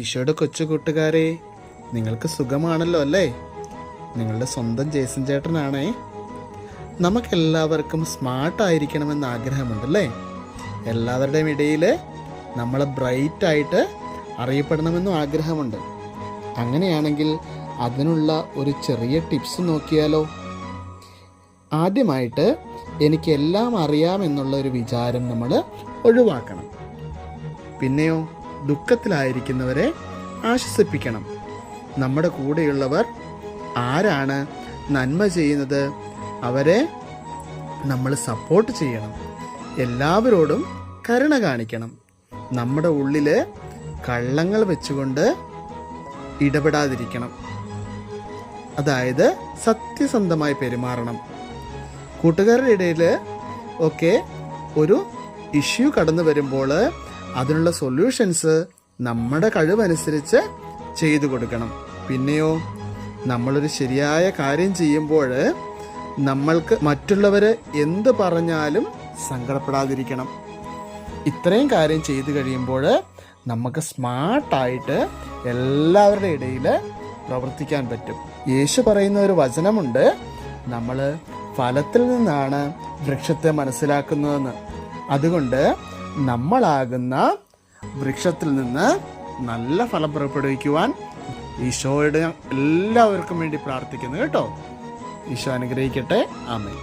ഈശോയുടെ കൊച്ചു കൂട്ടുകാരെ, നിങ്ങൾക്ക് സുഖമാണല്ലോ അല്ലേ? നിങ്ങളുടെ സ്വന്തം ജേസൻ ചേട്ടനാണേ. നമുക്കെല്ലാവർക്കും സ്മാർട്ടായിരിക്കണമെന്ന് ആഗ്രഹമുണ്ടല്ലേ? എല്ലാവരുടെയും ഇടയിൽ നമ്മൾ ബ്രൈറ്റായിട്ട് അറിയപ്പെടണമെന്നും ആഗ്രഹമുണ്ട്. അങ്ങനെയാണെങ്കിൽ അതിനുള്ള ഒരു ചെറിയ ടിപ്സ് നോക്കിയാലോ? ആദ്യമായിട്ട് എനിക്കെല്ലാം അറിയാമെന്നുള്ള ഒരു വിചാരം നമ്മൾ ഒഴിവാക്കണം. പിന്നെയോ, ദുഃഖത്തിലായിരിക്കുന്നവരെ ആശ്വസിപ്പിക്കണം. നമ്മുടെ കൂടെയുള്ളവർ ആരാണ് നന്മ ചെയ്യുന്നത് അവരെ നമ്മൾ സപ്പോർട്ട് ചെയ്യണം. എല്ലാവരോടും കരുണ കാണിക്കണം. നമ്മുടെ ഉള്ളിൽ കള്ളങ്ങൾ വെച്ചുകൊണ്ട് ഇടപെടാതിരിക്കണം. അതായത് സത്യസന്ധമായി പെരുമാറണം. കൂട്ടുകാരുടെ ഇടയിൽ ഒക്കെ ഒരു ഇഷ്യൂ കടന്നു വരുമ്പോൾ അതിനുള്ള സൊല്യൂഷൻസ് നമ്മുടെ കഴിവനുസരിച്ച് ചെയ്തു കൊടുക്കണം. പിന്നെയോ, നമ്മളൊരു ശരിയായ കാര്യം ചെയ്യുമ്പോൾ നമ്മൾക്ക് മറ്റുള്ളവർ എന്ത് പറഞ്ഞാലും സങ്കടപ്പെടാതിരിക്കണം. ഇത്രയും കാര്യം ചെയ്തു കഴിയുമ്പോൾ നമുക്ക് സ്മാർട്ടായിട്ട് എല്ലാവരുടെ ഇടയിൽ പ്രവർത്തിക്കാൻ പറ്റും. യേശു പറയുന്ന ഒരു വചനമുണ്ട്, നമ്മൾ ഫലത്തിൽ നിന്നാണ് വൃക്ഷത്തെ മനസ്സിലാക്കുന്നതെന്ന്. അതുകൊണ്ട് നമ്മളാകുന്ന വൃക്ഷത്തിൽ നിന്ന് നല്ല ഫലം പുറപ്പെടുവിക്കുവാൻ ഈശോയുടെ എല്ലാവർക്കും വേണ്ടി പ്രാർത്ഥിക്കുന്നു കേട്ടോ. ഈശോ അനുഗ്രഹിക്കട്ടെ. ആമേൻ.